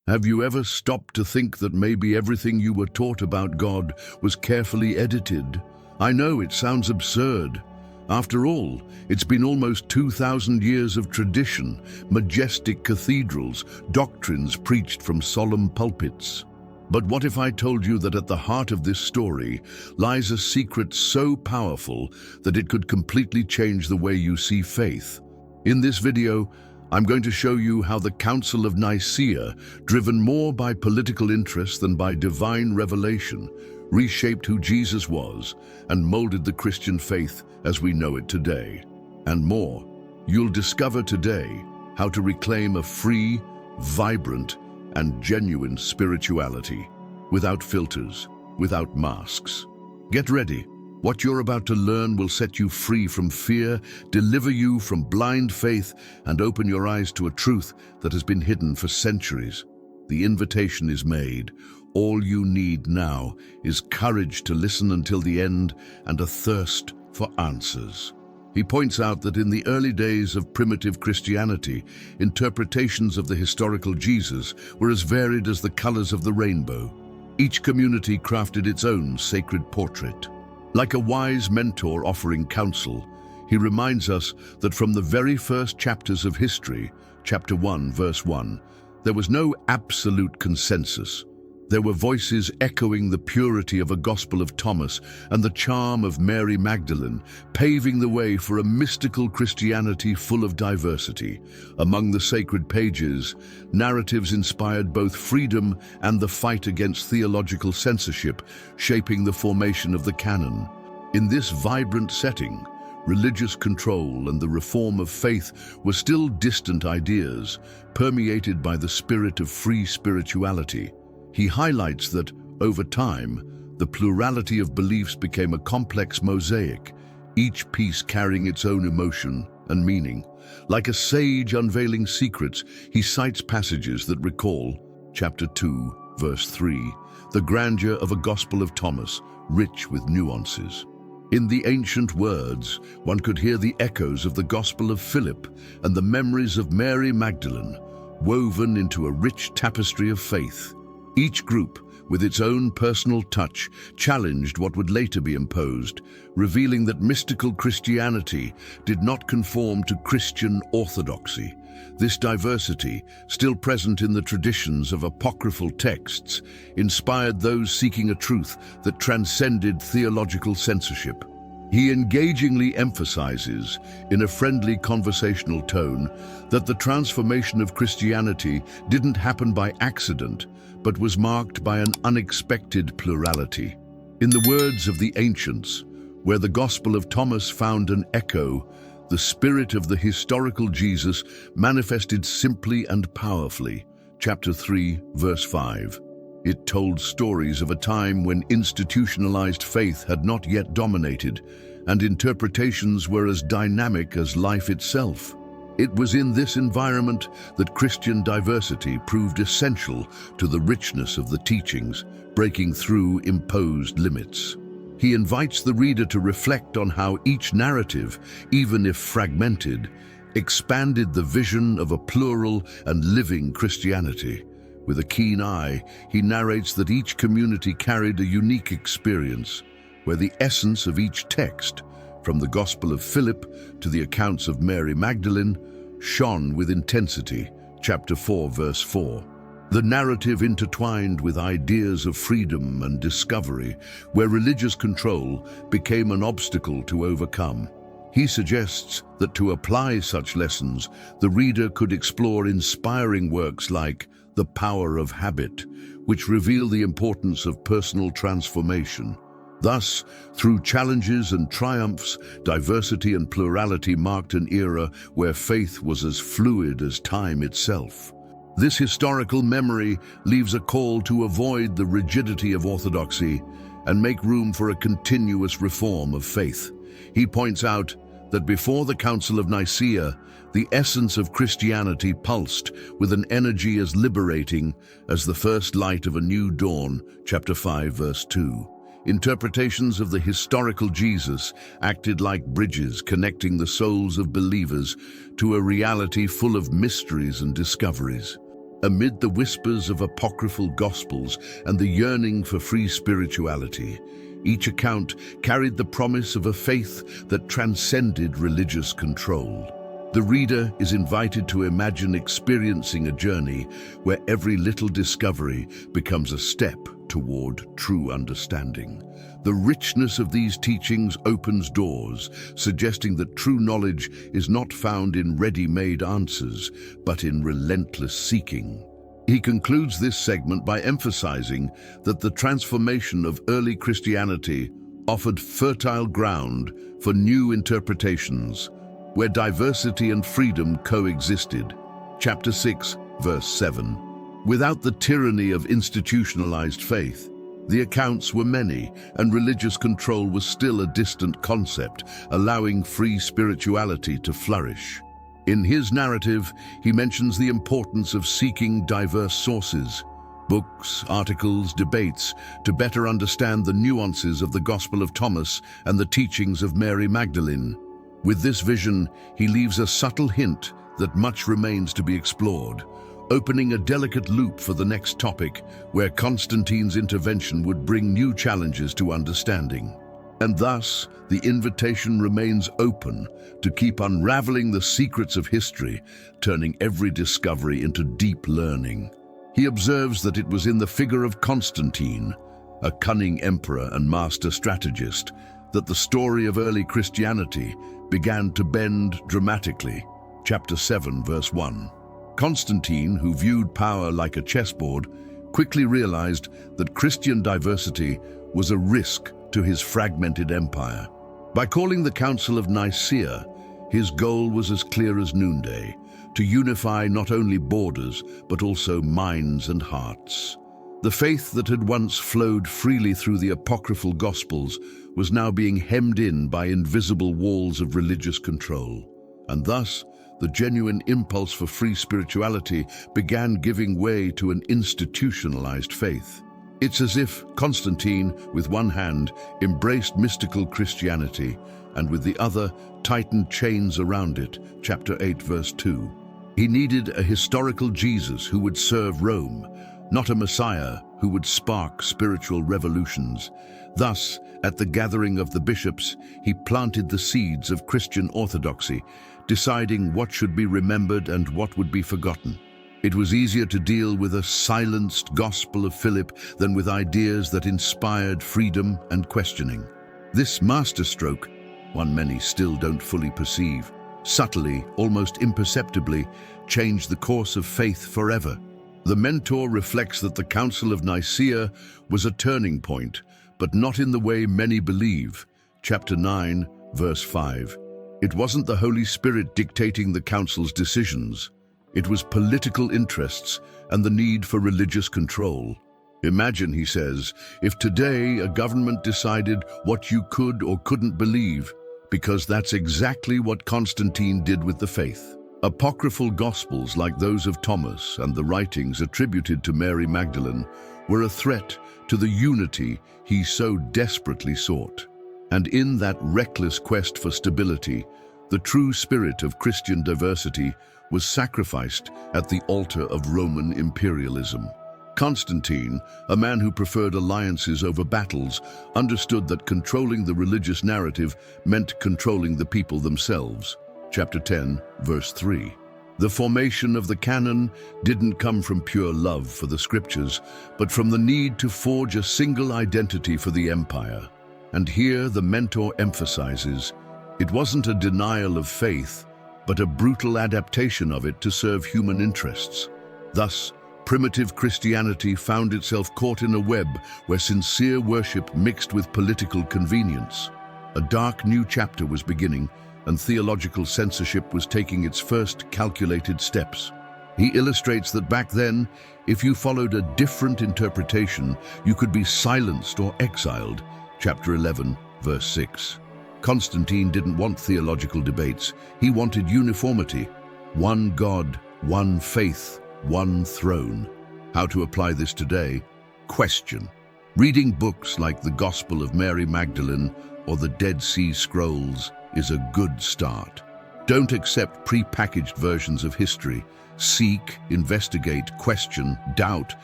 Have you ever stopped to think that maybe everything you were taught about God was carefully edited? I know it sounds absurd. After all, it's been almost 2,000 years of tradition, majestic cathedrals, doctrines preached from solemn pulpits. But what if I told you that at the heart of this story lies a secret so powerful that it could completely change the way you see faith? In this video, I'm going to show you how the Council of Nicaea, driven more by political interest than by divine revelation, reshaped who Jesus was and molded the Christian faith as we know it today. And more, you'll discover today how to reclaim a free, vibrant, and genuine spirituality, without filters, without masks. Get ready. What you're about to learn will set you free from fear, deliver you from blind faith, and open your eyes to a truth that has been hidden for centuries. The invitation is made. All you need now is courage to listen until the end and a thirst for answers. He points out that in the early days of primitive Christianity, interpretations of the historical Jesus were as varied as the colors of the rainbow. Each community crafted its own sacred portrait. Like a wise mentor offering counsel, he reminds us that from the very first chapters of history, chapter 1, verse 1, there was no absolute consensus. There were voices echoing the purity of a Gospel of Thomas and the charm of Mary Magdalene, paving the way for a mystical Christianity full of diversity. Among the sacred pages, narratives inspired both freedom and the fight against theological censorship, shaping the formation of the canon. In this vibrant setting, religious control and the reform of faith were still distant ideas, permeated by the spirit of free spirituality. He highlights that, over time, the plurality of beliefs became a complex mosaic, each piece carrying its own emotion and meaning. Like a sage unveiling secrets, he cites passages that recall, chapter 2, verse 3, the grandeur of a Gospel of Thomas, rich with nuances. In the ancient words, one could hear the echoes of the Gospel of Philip and the memories of Mary Magdalene, woven into a rich tapestry of faith. Each group, with its own personal touch, challenged what would later be imposed, revealing that mystical Christianity did not conform to Christian orthodoxy. This diversity, still present in the traditions of apocryphal texts, inspired those seeking a truth that transcended theological censorship. He engagingly emphasizes, in a friendly conversational tone, that the transformation of Christianity didn't happen by accident, but was marked by an unexpected plurality. In the words of the ancients, where the Gospel of Thomas found an echo, the spirit of the historical Jesus manifested simply and powerfully. Chapter 3, verse 5. It told stories of a time when institutionalized faith had not yet dominated, and interpretations were as dynamic as life itself. It was in this environment that Christian diversity proved essential to the richness of the teachings, breaking through imposed limits. He invites the reader to reflect on how each narrative, even if fragmented, expanded the vision of a plural and living Christianity. With a keen eye, he narrates that each community carried a unique experience, where the essence of each text, from the Gospel of Philip to the accounts of Mary Magdalene, shone with intensity. Chapter 4, verse 4. The narrative intertwined with ideas of freedom and discovery, where religious control became an obstacle to overcome. He suggests that to apply such lessons, the reader could explore inspiring works like The Power of Habit, which reveal the importance of personal transformation. Thus, through challenges and triumphs, diversity and plurality marked an era where faith was as fluid as time itself. This historical memory leaves a call to avoid the rigidity of orthodoxy and make room for a continuous reform of faith. He points out that before the Council of Nicaea, the essence of Christianity pulsed with an energy as liberating as the first light of a new dawn, chapter 5, verse 2. Interpretations of the historical Jesus acted like bridges connecting the souls of believers to a reality full of mysteries and discoveries. Amid the whispers of apocryphal gospels and the yearning for free spirituality, each account carried the promise of a faith that transcended religious control. The reader is invited to imagine experiencing a journey where every little discovery becomes a step toward true understanding. The richness of these teachings opens doors, suggesting that true knowledge is not found in ready-made answers, but in relentless seeking. He concludes this segment by emphasizing that the transformation of early Christianity offered fertile ground for new interpretations, where diversity and freedom coexisted. Chapter 6, verse 7. Without the tyranny of institutionalized faith, the accounts were many, and religious control was still a distant concept, allowing free spirituality to flourish. In his narrative, he mentions the importance of seeking diverse sources, books, articles, debates, to better understand the nuances of the Gospel of Thomas and the teachings of Mary Magdalene. With this vision, he leaves a subtle hint that much remains to be explored, opening a delicate loop for the next topic, where Constantine's intervention would bring new challenges to understanding. And thus, the invitation remains open to keep unraveling the secrets of history, turning every discovery into deep learning. He observes that it was in the figure of Constantine, a cunning emperor and master strategist, that the story of early Christianity began to bend dramatically. Chapter 7, verse 1. Constantine, who viewed power like a chessboard, quickly realized that Christian diversity was a risk to his fragmented empire. By calling the Council of Nicaea, his goal was as clear as noonday: to unify not only borders, but also minds and hearts. The faith that had once flowed freely through the apocryphal Gospels was now being hemmed in by invisible walls of religious control. And thus, the genuine impulse for free spirituality began giving way to an institutionalized faith. It's as if Constantine, with one hand, embraced mystical Christianity, and with the other, tightened chains around it. Chapter 8, verse 2. He needed a historical Jesus who would serve Rome, not a Messiah who would spark spiritual revolutions. Thus, at the gathering of the bishops, he planted the seeds of Christian orthodoxy, deciding what should be remembered and what would be forgotten. It was easier to deal with a silenced gospel of Philip than with ideas that inspired freedom and questioning. This masterstroke, one many still don't fully perceive, subtly, almost imperceptibly, changed the course of faith forever. The mentor reflects that the Council of Nicaea was a turning point, but not in the way many believe. Chapter 9, verse 5. It wasn't the Holy Spirit dictating the council's decisions. It was political interests and the need for religious control. Imagine, he says, if today a government decided what you could or couldn't believe, because that's exactly what Constantine did with the faith. Apocryphal Gospels like those of Thomas and the writings attributed to Mary Magdalene were a threat to the unity he so desperately sought. And in that reckless quest for stability, the true spirit of Christian diversity was sacrificed at the altar of Roman imperialism. Constantine, a man who preferred alliances over battles, understood that controlling the religious narrative meant controlling the people themselves. Chapter 10, verse 3. The formation of the canon didn't come from pure love for the scriptures, but from the need to forge a single identity for the empire. And here the mentor emphasizes, it wasn't a denial of faith, but a brutal adaptation of it to serve human interests. Thus, primitive Christianity found itself caught in a web where sincere worship mixed with political convenience. A dark new chapter was beginning, and theological censorship was taking its first calculated steps. He illustrates that back then, if you followed a different interpretation, you could be silenced or exiled. Chapter 11, verse 6. Constantine didn't want theological debates. He wanted uniformity. One God, one faith, one throne. How to apply this today? Question. Reading books like the Gospel of Mary Magdalene or the Dead Sea Scrolls is a good start. Don't accept pre-packaged versions of history. Seek, investigate, question, doubt,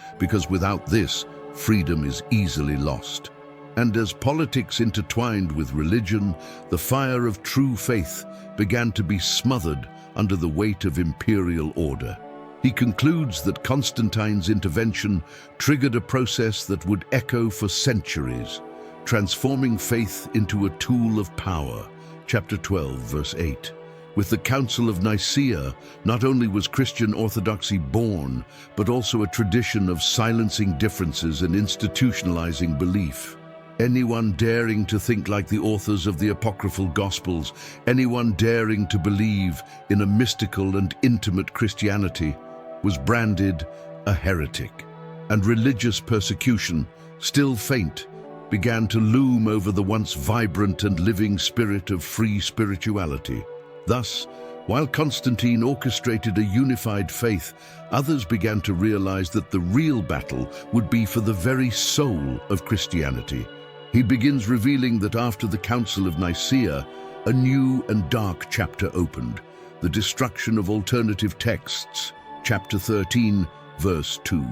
because without this, freedom is easily lost. And as politics intertwined with religion, the fire of true faith began to be smothered under the weight of imperial order. He concludes that Constantine's intervention triggered a process that would echo for centuries, transforming faith into a tool of power. Chapter 12, verse 8. With the Council of Nicaea, not only was Christian orthodoxy born, but also a tradition of silencing differences and institutionalizing belief. Anyone daring to think like the authors of the apocryphal Gospels, anyone daring to believe in a mystical and intimate Christianity, was branded a heretic. And religious persecution, still faint, began to loom over the once vibrant and living spirit of free spirituality. Thus, while Constantine orchestrated a unified faith, others began to realize that the real battle would be for the very soul of Christianity. He begins revealing that after the Council of Nicaea, a new and dark chapter opened, the destruction of alternative texts, chapter 13, verse 2.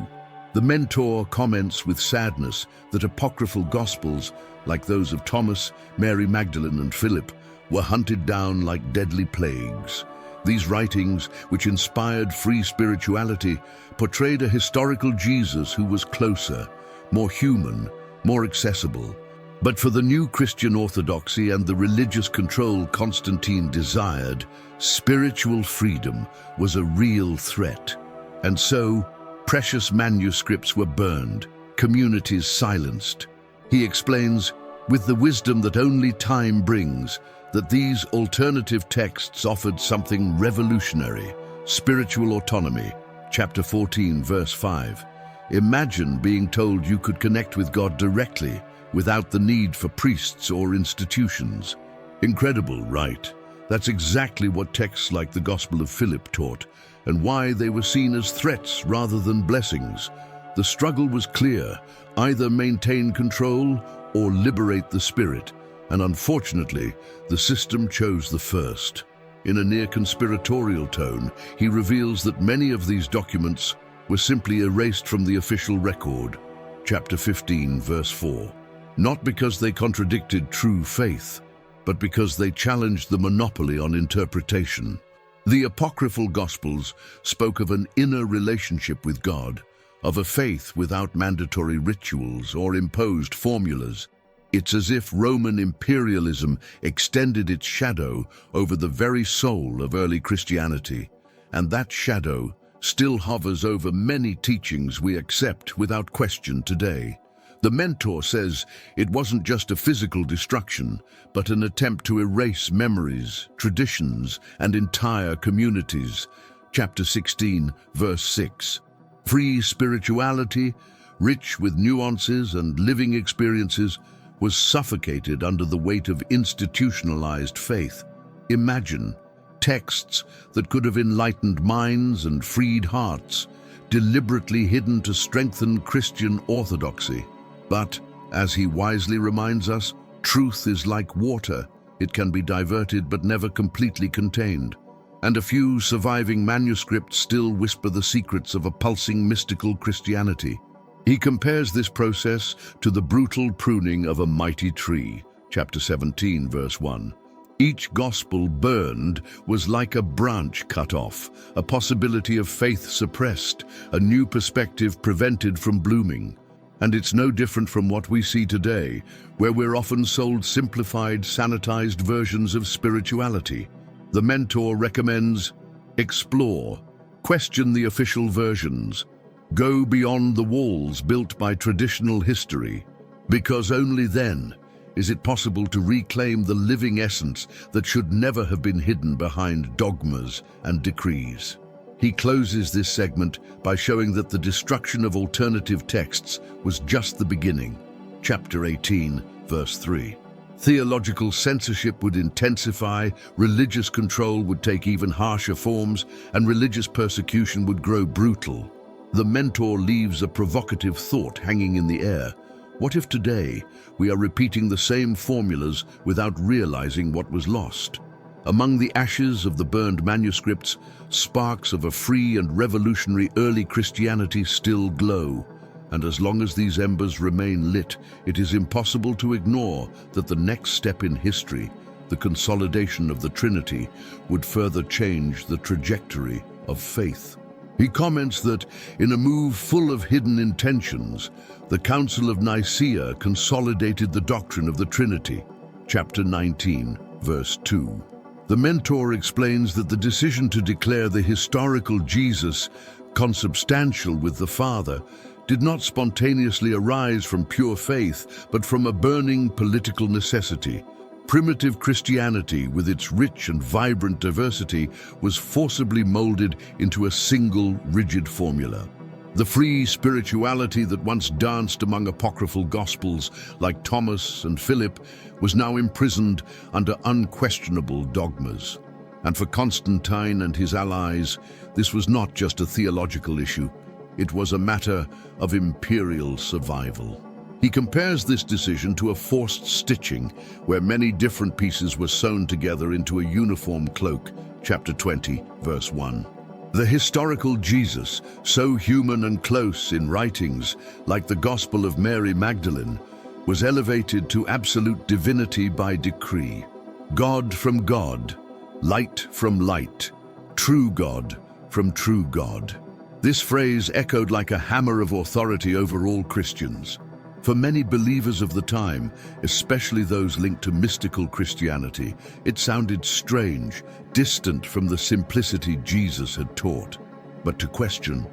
The mentor comments with sadness that apocryphal Gospels, like those of Thomas, Mary Magdalene, and Philip, were hunted down like deadly plagues. These writings, which inspired free spirituality, portrayed a historical Jesus who was closer, more human, more accessible. But for the new Christian orthodoxy and the religious control Constantine desired, spiritual freedom was a real threat. And so, precious manuscripts were burned, communities silenced. He explains, with the wisdom that only time brings, that these alternative texts offered something revolutionary: spiritual autonomy. Chapter 14, verse 5. Imagine being told you could connect with God directly, without the need for priests or institutions. Incredible, right? That's exactly what texts like the Gospel of Philip taught, and why they were seen as threats rather than blessings. The struggle was clear: either maintain control or liberate the spirit, and unfortunately, the system chose the first. In a near-conspiratorial tone, he reveals that many of these documents were simply erased from the official record. Chapter 15, verse 4. Not because they contradicted true faith, but because they challenged the monopoly on interpretation. The apocryphal Gospels spoke of an inner relationship with God, of a faith without mandatory rituals or imposed formulas. It's as if Roman imperialism extended its shadow over the very soul of early Christianity, and that shadow still hovers over many teachings we accept without question today. The mentor says it wasn't just a physical destruction, but an attempt to erase memories, traditions, and entire communities. Chapter 16, verse 6. Free spirituality, rich with nuances and living experiences, was suffocated under the weight of institutionalized faith. Imagine texts that could have enlightened minds and freed hearts, deliberately hidden to strengthen Christian orthodoxy. But, as he wisely reminds us, truth is like water. It can be diverted but never completely contained. And a few surviving manuscripts still whisper the secrets of a pulsing mystical Christianity. He compares this process to the brutal pruning of a mighty tree. Chapter 17, verse 1. Each gospel burned was like a branch cut off, a possibility of faith suppressed, a new perspective prevented from blooming. And it's no different from what we see today, where we're often sold simplified, sanitized versions of spirituality. The mentor recommends: explore, question the official versions, go beyond the walls built by traditional history, because only then is it possible to reclaim the living essence that should never have been hidden behind dogmas and decrees. He closes this segment by showing that the destruction of alternative texts was just the beginning. Chapter 18, verse 3. Theological censorship would intensify, religious control would take even harsher forms, and religious persecution would grow brutal. The mentor leaves a provocative thought hanging in the air. What if today we are repeating the same formulas without realizing what was lost? Among the ashes of the burned manuscripts, sparks of a free and revolutionary early Christianity still glow. And as long as these embers remain lit, it is impossible to ignore that the next step in history, the consolidation of the Trinity, would further change the trajectory of faith. He comments that, in a move full of hidden intentions, the Council of Nicaea consolidated the doctrine of the Trinity. Chapter 19, verse 2. The mentor explains that the decision to declare the historical Jesus consubstantial with the Father did not spontaneously arise from pure faith, but from a burning political necessity. Primitive Christianity, with its rich and vibrant diversity, was forcibly molded into a single, rigid formula. The free spirituality that once danced among apocryphal gospels like Thomas and Philip was now imprisoned under unquestionable dogmas. And for Constantine and his allies, this was not just a theological issue, it was a matter of imperial survival. He compares this decision to a forced stitching, where many different pieces were sewn together into a uniform cloak, chapter 20, verse 1. The historical Jesus, so human and close in writings, like the Gospel of Mary Magdalene, was elevated to absolute divinity by decree. God from God, light from light, true God from true God. This phrase echoed like a hammer of authority over all Christians. For many believers of the time, especially those linked to mystical Christianity, it sounded strange, distant from the simplicity Jesus had taught. But to questioning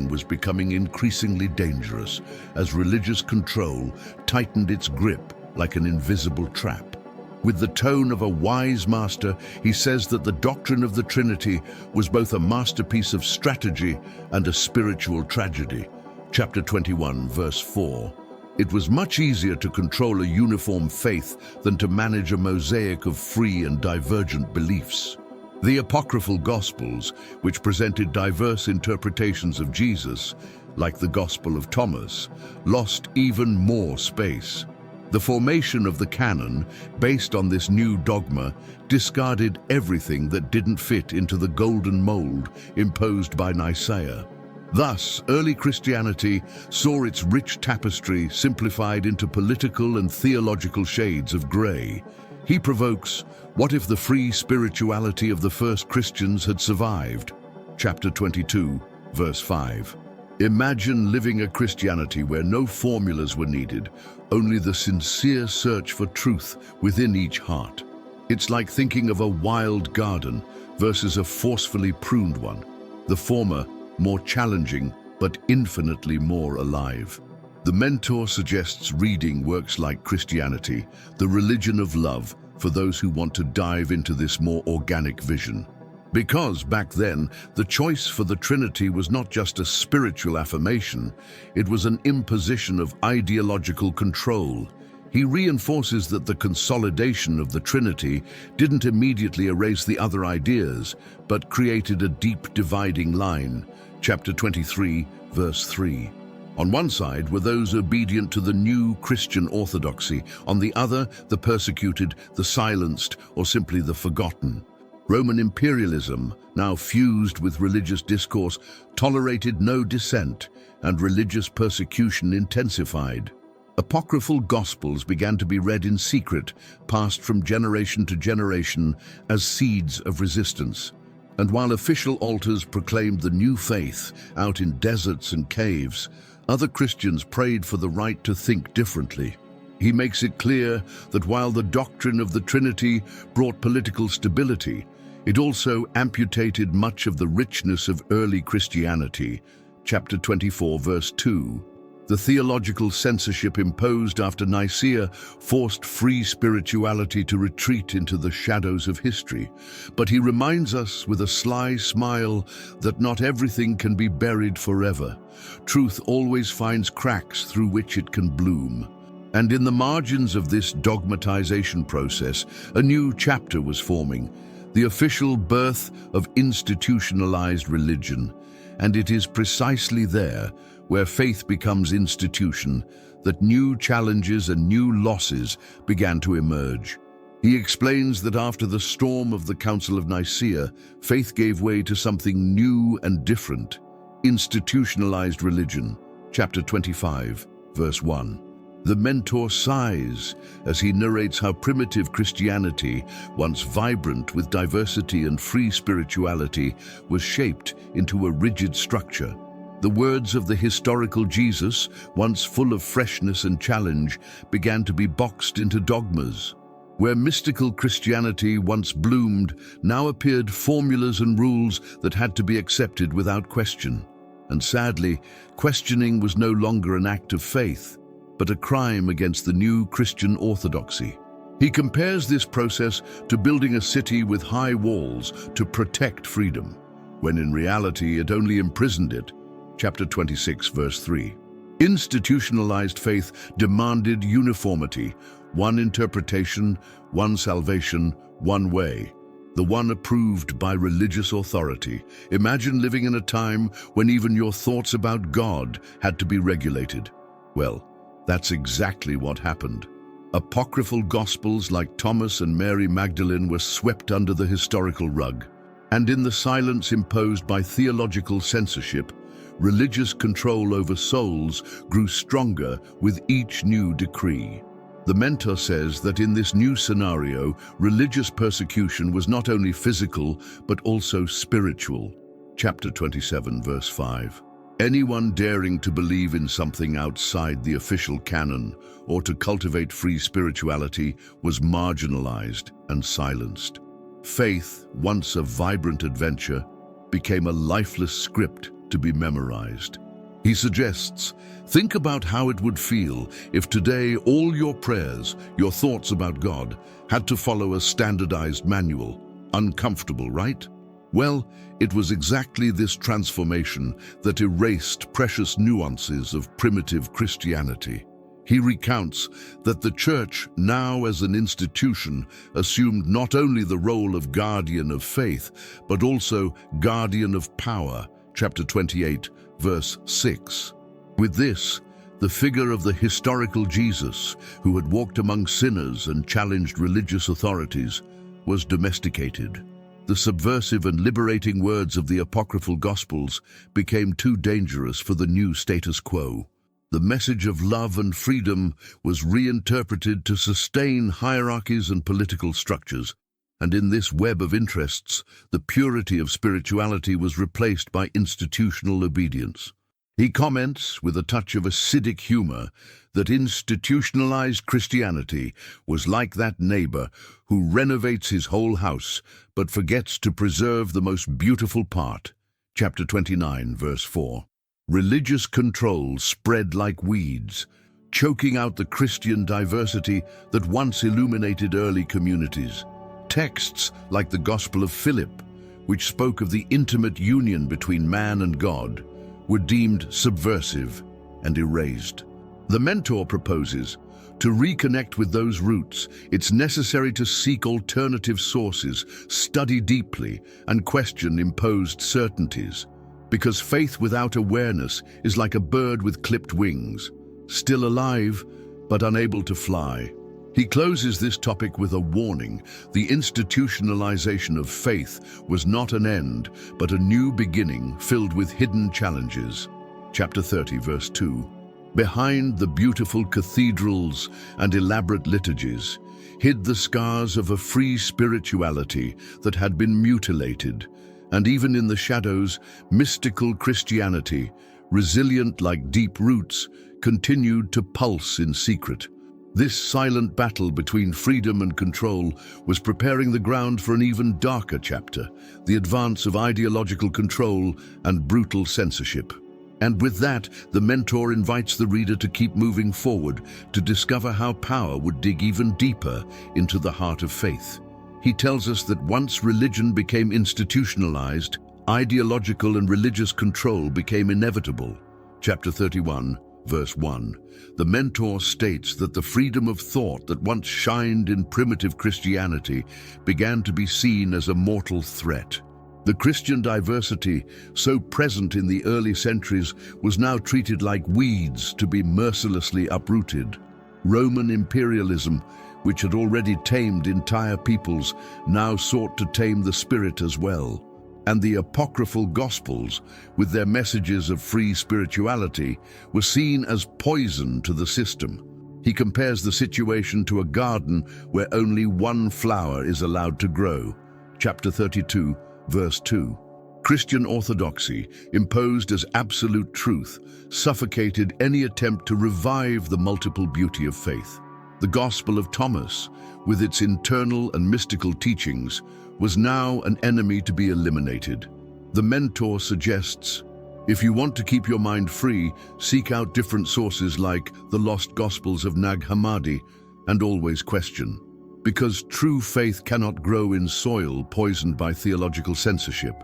was becoming increasingly dangerous as religious control tightened its grip like an invisible trap. With the tone of a wise master, he says that the doctrine of the Trinity was both a masterpiece of strategy and a spiritual tragedy. Chapter 21, verse 4. It was much easier to control a uniform faith than to manage a mosaic of free and divergent beliefs. The apocryphal Gospels, which presented diverse interpretations of Jesus, like the Gospel of Thomas, lost even more space. The formation of the canon, based on this new dogma, discarded everything that didn't fit into the golden mold imposed by Nicaea. Thus, early Christianity saw its rich tapestry simplified into political and theological shades of grey. He provokes, what if the free spirituality of the first Christians had survived? Chapter 22, verse 5. Imagine living a Christianity where no formulas were needed, only the sincere search for truth within each heart. It's like thinking of a wild garden versus a forcefully pruned one. The former, more challenging, but infinitely more alive. The mentor suggests reading works like Christianity, the religion of love, for those who want to dive into this more organic vision. Because back then, the choice for the Trinity was not just a spiritual affirmation, it was an imposition of ideological control. He reinforces that the consolidation of the Trinity didn't immediately erase the other ideas, but created a deep dividing line. Chapter 23, verse 3. On one side were those obedient to the new Christian orthodoxy, on the other, the persecuted, the silenced, or simply the forgotten. Roman imperialism, now fused with religious discourse, tolerated no dissent, and religious persecution intensified. Apocryphal Gospels began to be read in secret, passed from generation to generation as seeds of resistance. And while official altars proclaimed the new faith out in deserts and caves, other Christians prayed for the right to think differently. He makes it clear that while the doctrine of the Trinity brought political stability, it also amputated much of the richness of early Christianity. Chapter 24, verse 2. The theological censorship imposed after Nicaea forced free spirituality to retreat into the shadows of history. But he reminds us with a sly smile that not everything can be buried forever. Truth always finds cracks through which it can bloom. And in the margins of this dogmatization process, a new chapter was forming, the official birth of institutionalized religion. And it is precisely there, where faith becomes institution, that new challenges and new losses began to emerge. He explains that after the storm of the Council of Nicaea, faith gave way to something new and different: institutionalized religion. Chapter 25, verse 1. The mentor sighs as he narrates how primitive Christianity, once vibrant with diversity and free spirituality, was shaped into a rigid structure. The words of the historical Jesus, once full of freshness and challenge, began to be boxed into dogmas. Where mystical Christianity once bloomed, now appeared formulas and rules that had to be accepted without question. And sadly, questioning was no longer an act of faith, but a crime against the new Christian orthodoxy. He compares this process to building a city with high walls to protect freedom, when in reality it only imprisoned it. Chapter 26, verse 3. Institutionalized faith demanded uniformity, one interpretation, one salvation, one way, the one approved by religious authority. Imagine living in a time when even your thoughts about God had to be regulated. Well, that's exactly what happened. Apocryphal Gospels like Thomas and Mary Magdalene were swept under the historical rug. And in the silence imposed by theological censorship, religious control over souls grew stronger with each new decree. The mentor says that in this new scenario, religious persecution was not only physical, but also spiritual. Chapter 27, verse 5. Anyone daring to believe in something outside the official canon or to cultivate free spirituality was marginalized and silenced. Faith, once a vibrant adventure, became a lifeless script to be memorized. He suggests, think about how it would feel if today all your prayers, your thoughts about God, had to follow a standardized manual. Uncomfortable, right? Well, it was exactly this transformation that erased precious nuances of primitive Christianity. He recounts that the Church, now as an institution, assumed not only the role of guardian of faith, but also guardian of power. Chapter 28, verse 6. With this, the figure of the historical Jesus, who had walked among sinners and challenged religious authorities, was domesticated. The subversive and liberating words of the apocryphal Gospels became too dangerous for the new status quo. The message of love and freedom was reinterpreted to sustain hierarchies and political structures, and in this web of interests, the purity of spirituality was replaced by institutional obedience. He comments, with a touch of acidic humor, that institutionalized Christianity was like that neighbor who renovates his whole house but forgets to preserve the most beautiful part. Chapter 29, verse 4. Religious control spread like weeds, choking out the Christian diversity that once illuminated early communities. Texts like the Gospel of Philip, which spoke of the intimate union between man and God, were deemed subversive and erased. The mentor proposes, to reconnect with those roots, it's necessary to seek alternative sources, study deeply, and question imposed certainties. Because faith without awareness is like a bird with clipped wings, still alive, but unable to fly. He closes this topic with a warning. The institutionalization of faith was not an end, but a new beginning filled with hidden challenges. Chapter 30, verse 2. Behind the beautiful cathedrals and elaborate liturgies hid the scars of a free spirituality that had been mutilated, and even in the shadows, mystical Christianity, resilient like deep roots, continued to pulse in secret. This silent battle between freedom and control was preparing the ground for an even darker chapter, the advance of ideological control and brutal censorship. And with that, the mentor invites the reader to keep moving forward, to discover how power would dig even deeper into the heart of faith. He tells us that once religion became institutionalized, ideological and religious control became inevitable. Chapter 31, verse 1. The mentor states that the freedom of thought that once shined in primitive Christianity began to be seen as a mortal threat. The Christian diversity, so present in the early centuries, was now treated like weeds to be mercilessly uprooted. Roman imperialism, which had already tamed entire peoples, now sought to tame the spirit as well. And the apocryphal Gospels, with their messages of free spirituality, were seen as poison to the system. He compares the situation to a garden where only one flower is allowed to grow. Chapter 32, verse 2. Christian orthodoxy, imposed as absolute truth, suffocated any attempt to revive the multiple beauty of faith. The Gospel of Thomas, with its internal and mystical teachings, was now an enemy to be eliminated. The mentor suggests, if you want to keep your mind free, seek out different sources like the Lost Gospels of Nag Hammadi, and always question. Because true faith cannot grow in soil poisoned by theological censorship.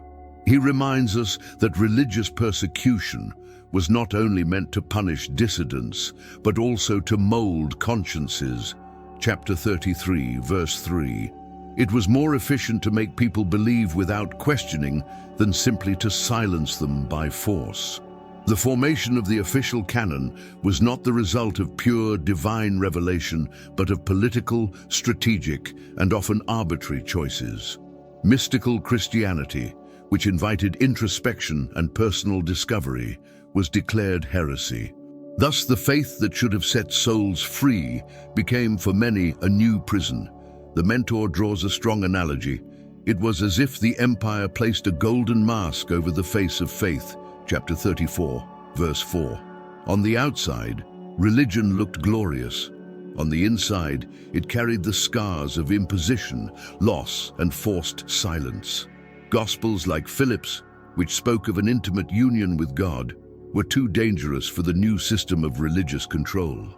He reminds us that religious persecution was not only meant to punish dissidents, but also to mold consciences. Chapter 33, verse 3. It was more efficient to make people believe without questioning than simply to silence them by force. The formation of the official canon was not the result of pure divine revelation, but of political, strategic, and often arbitrary choices. Mystical Christianity, which invited introspection and personal discovery, was declared heresy. Thus, the faith that should have set souls free became for many a new prison. The mentor draws a strong analogy. It was as if the empire placed a golden mask over the face of faith. Chapter 34, verse 4. On the outside, religion looked glorious. On the inside, it carried the scars of imposition, loss, and forced silence. Gospels like Philip's, which spoke of an intimate union with God, were too dangerous for the new system of religious control.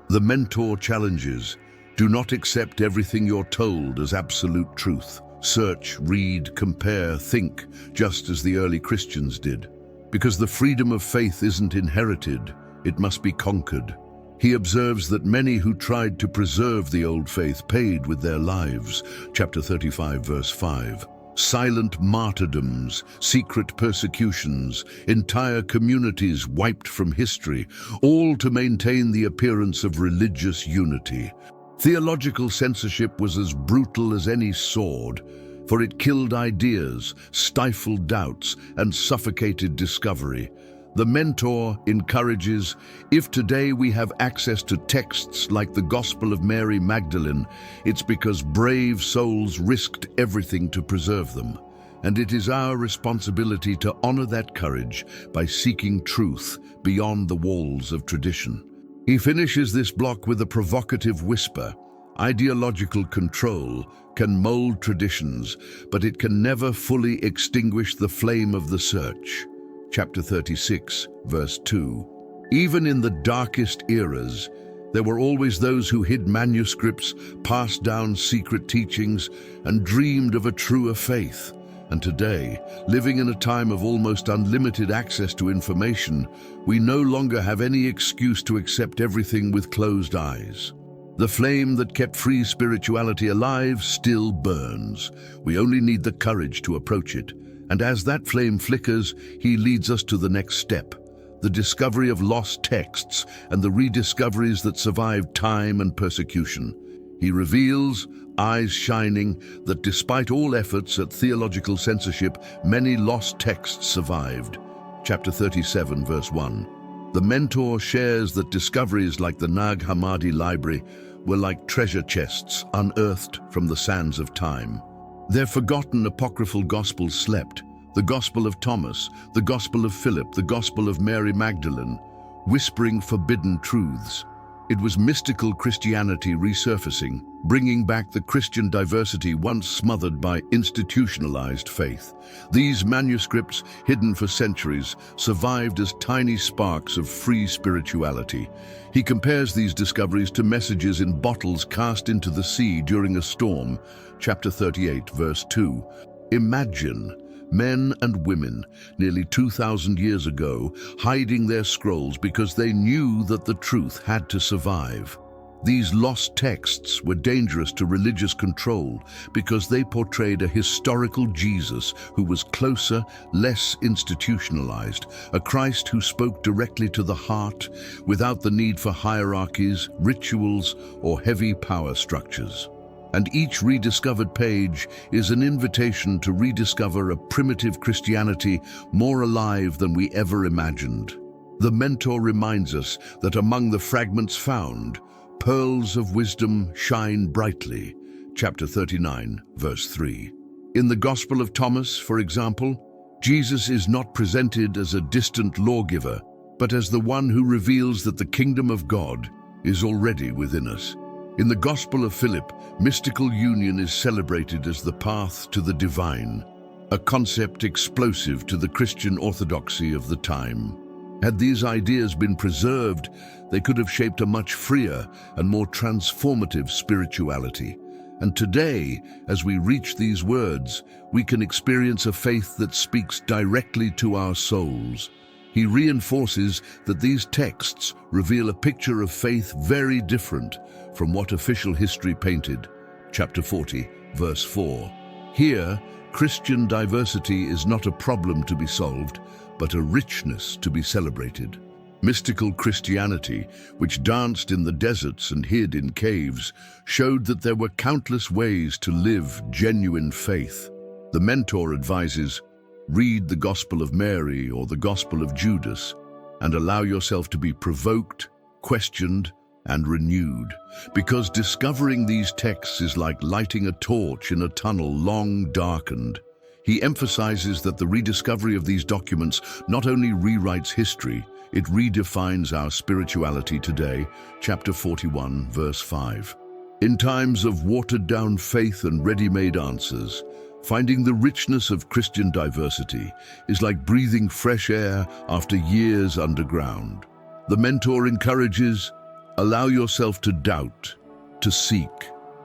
The mentor challenges, do not accept everything you're told as absolute truth. Search, read, compare, think, just as the early Christians did. Because the freedom of faith isn't inherited, it must be conquered. He observes that many who tried to preserve the old faith paid with their lives. Chapter 35, verse 5. Silent martyrdoms, secret persecutions, entire communities wiped from history, all to maintain the appearance of religious unity. Theological censorship was as brutal as any sword, for it killed ideas, stifled doubts, and suffocated discovery. The mentor encourages, if today we have access to texts like the Gospel of Mary Magdalene, it's because brave souls risked everything to preserve them. And it is our responsibility to honor that courage by seeking truth beyond the walls of tradition. He finishes this block with a provocative whisper. Ideological control can mold traditions, but it can never fully extinguish the flame of the search. Chapter 36, verse 2. Even in the darkest eras, there were always those who hid manuscripts, passed down secret teachings, and dreamed of a truer faith. And today, living in a time of almost unlimited access to information, we no longer have any excuse to accept everything with closed eyes. The flame that kept free spirituality alive still burns. We only need the courage to approach it. And as that flame flickers, he leads us to the next step, the discovery of lost texts and the rediscoveries that survived time and persecution. He reveals, eyes shining, that despite all efforts at theological censorship, many lost texts survived. Chapter 37, verse 1. The mentor shares that discoveries like the Nag Hammadi library were like treasure chests unearthed from the sands of time. Their forgotten apocryphal gospels slept, the Gospel of Thomas, the Gospel of Philip, the Gospel of Mary Magdalene, whispering forbidden truths. It was mystical Christianity resurfacing, bringing back the Christian diversity once smothered by institutionalized faith. These manuscripts, hidden for centuries, survived as tiny sparks of free spirituality. He compares these discoveries to messages in bottles cast into the sea during a storm. Chapter 38, verse 2. Imagine men and women, nearly 2,000 years ago, hiding their scrolls because they knew that the truth had to survive. These lost texts were dangerous to religious control because they portrayed a historical Jesus who was closer, less institutionalized, a Christ who spoke directly to the heart without the need for hierarchies, rituals, or heavy power structures. And each rediscovered page is an invitation to rediscover a primitive Christianity more alive than we ever imagined. The Mentor reminds us that among the fragments found, pearls of wisdom shine brightly. Chapter 39, verse 3. In the Gospel of Thomas, for example, Jesus is not presented as a distant lawgiver, but as the one who reveals that the kingdom of God is already within us. In the Gospel of Philip, mystical union is celebrated as the path to the divine, a concept explosive to the Christian orthodoxy of the time. Had these ideas been preserved, they could have shaped a much freer and more transformative spirituality. And today, as we reach these words, we can experience a faith that speaks directly to our souls. He reinforces that these texts reveal a picture of faith very different from what official history painted. Chapter 40, verse 4. Here, Christian diversity is not a problem to be solved, but a richness to be celebrated. Mystical Christianity, which danced in the deserts and hid in caves, showed that there were countless ways to live genuine faith. The Mentor advises, read the Gospel of Mary or the Gospel of Judas, and allow yourself to be provoked, questioned, and renewed, because discovering these texts is like lighting a torch in a tunnel long darkened. He emphasizes that the rediscovery of these documents not only rewrites history, it redefines our spirituality today. Chapter 41, verse 5. In times of watered-down faith and ready-made answers, finding the richness of Christian diversity is like breathing fresh air after years underground. The Mentor encourages, allow yourself to doubt, to seek,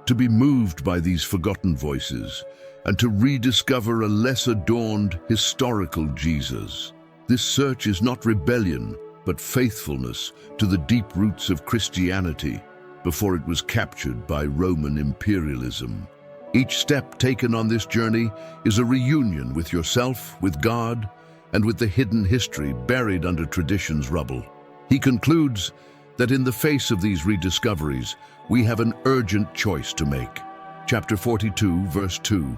to be moved by these forgotten voices, and to rediscover a less adorned, historical Jesus. This search is not rebellion, but faithfulness to the deep roots of Christianity before it was captured by Roman imperialism. Each step taken on this journey is a reunion with yourself, with God, and with the hidden history buried under tradition's rubble. He concludes that in the face of these rediscoveries, we have an urgent choice to make. Chapter 42, verse 2.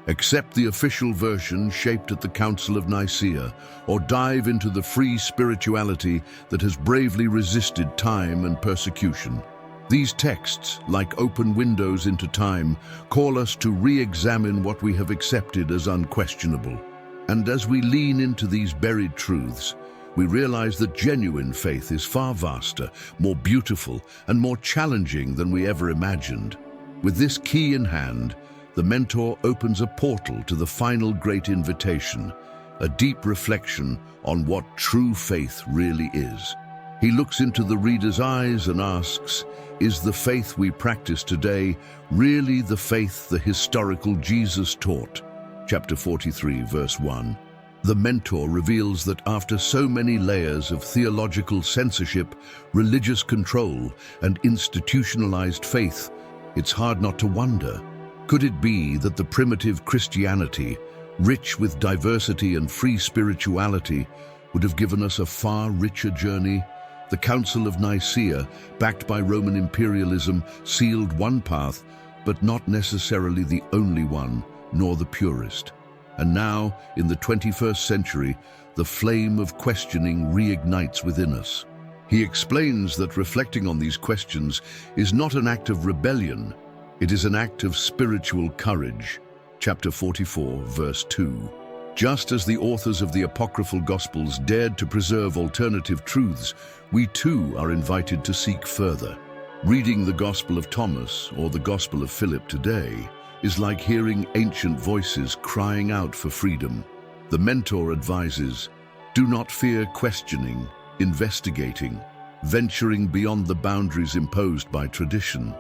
Accept the official version shaped at the Council of Nicaea, or dive into the free spirituality that has bravely resisted time and persecution. These texts, like open windows into time, call us to re-examine what we have accepted as unquestionable. And as we lean into these buried truths, we realize that genuine faith is far vaster, more beautiful, and more challenging than we ever imagined. With this key in hand, the Mentor opens a portal to the final great invitation, a deep reflection on what true faith really is. He looks into the reader's eyes and asks, is the faith we practice today really the faith the historical Jesus taught? Chapter 43, verse 1. The Mentor reveals that after so many layers of theological censorship, religious control, and institutionalized faith, it's hard not to wonder, could it be that the primitive Christianity, rich with diversity and free spirituality, would have given us a far richer journey? The Council of Nicaea, backed by Roman imperialism, sealed one path, but not necessarily the only one, nor the purest. And now, in the 21st century, the flame of questioning reignites within us. He explains that reflecting on these questions is not an act of rebellion, it is an act of spiritual courage. Chapter 44, verse 2. Just as the authors of the apocryphal Gospels dared to preserve alternative truths, we too are invited to seek further. Reading the Gospel of Thomas or the Gospel of Philip today is like hearing ancient voices crying out for freedom. The Mentor advises, do not fear questioning, investigating, venturing beyond the boundaries imposed by tradition.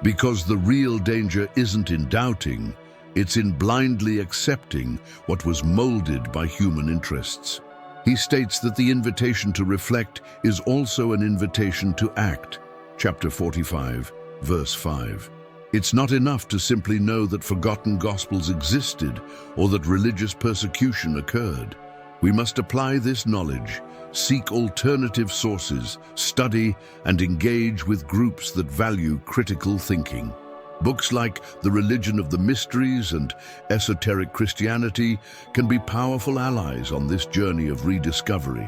Because the real danger isn't in doubting, it's in blindly accepting what was molded by human interests. He states that the invitation to reflect is also an invitation to act. chapter 45, verse 5. It's not enough to simply know that forgotten gospels existed or that religious persecution occurred. We must apply this knowledge, seek alternative sources, study and engage with groups that value critical thinking. Books like The Religion of the Mysteries and Esoteric Christianity can be powerful allies on this journey of rediscovery.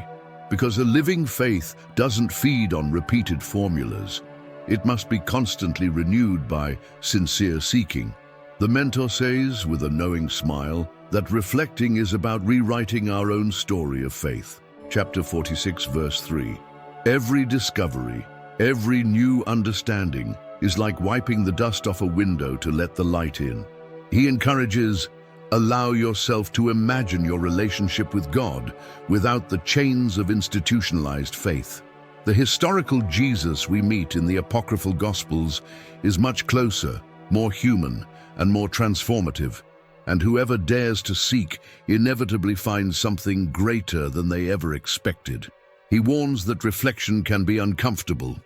Because a living faith doesn't feed on repeated formulas. It must be constantly renewed by sincere seeking. The mentor says, with a knowing smile, that reflecting is about rewriting our own story of faith. Chapter 46, verse 3. Every discovery, every new understanding is like wiping the dust off a window to let the light in. He encourages, allow yourself to imagine your relationship with God without the chains of institutionalized faith. The historical Jesus we meet in the apocryphal Gospels is much closer, more human, and more transformative. And whoever dares to seek inevitably finds something greater than they ever expected. He warns that reflection can be uncomfortable,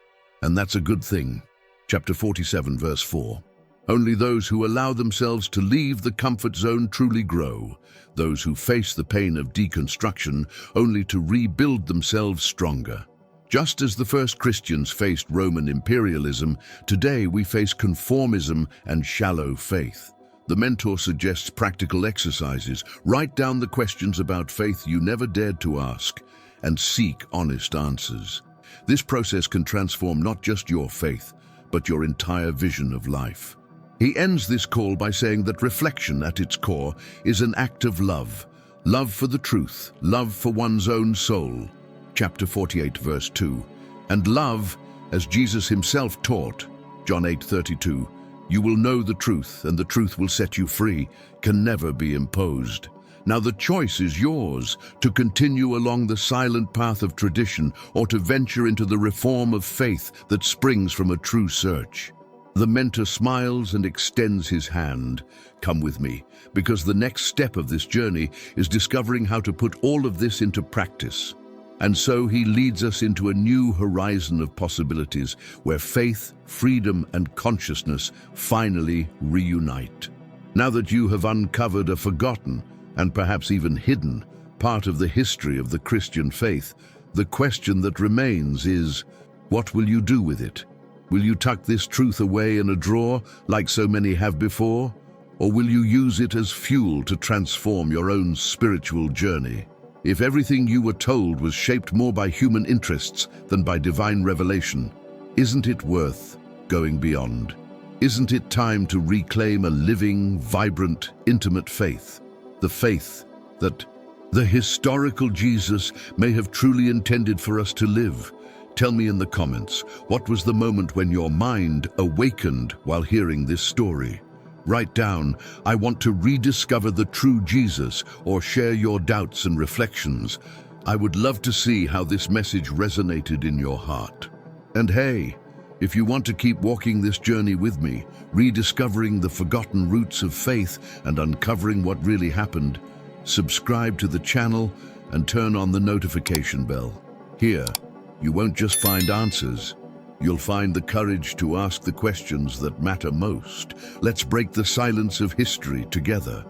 and that's a good thing. Chapter 47, verse 4. Only those who allow themselves to leave the comfort zone truly grow. Those who face the pain of deconstruction only to rebuild themselves stronger. Just as the first Christians faced Roman imperialism, today we face conformism and shallow faith. The mentor suggests practical exercises. Write down the questions about faith you never dared to ask and seek honest answers. This process can transform not just your faith, but your entire vision of life. He ends this call by saying that reflection at its core is an act of love. Love for the truth, love for one's own soul. Chapter 48, verse 2. And love, as Jesus himself taught, John 8:32, you will know the truth, and the truth will set you free, can never be imposed. Now the choice is yours, to continue along the silent path of tradition or to venture into the reform of faith that springs from a true search. The mentor smiles and extends his hand. Come with me, because the next step of this journey is discovering how to put all of this into practice. And so he leads us into a new horizon of possibilities where faith, freedom, and consciousness finally reunite. Now that you have uncovered a forgotten, and perhaps even hidden, part of the history of the Christian faith, the question that remains is, what will you do with it? Will you tuck this truth away in a drawer, like so many have before? Or will you use it as fuel to transform your own spiritual journey? If everything you were told was shaped more by human interests than by divine revelation, isn't it worth going beyond? Isn't it time to reclaim a living, vibrant, intimate faith? The faith that the historical Jesus may have truly intended for us to live. Tell me in the comments, what was the moment when your mind awakened while hearing this story? Write down, I want to rediscover the true Jesus, or share your doubts and reflections. I would love to see how this message resonated in your heart. And hey, if you want to keep walking this journey with me, rediscovering the forgotten roots of faith and uncovering what really happened, subscribe to the channel and turn on the notification bell. Here, you won't just find answers. You'll find the courage to ask the questions that matter most. Let's break the silence of history together.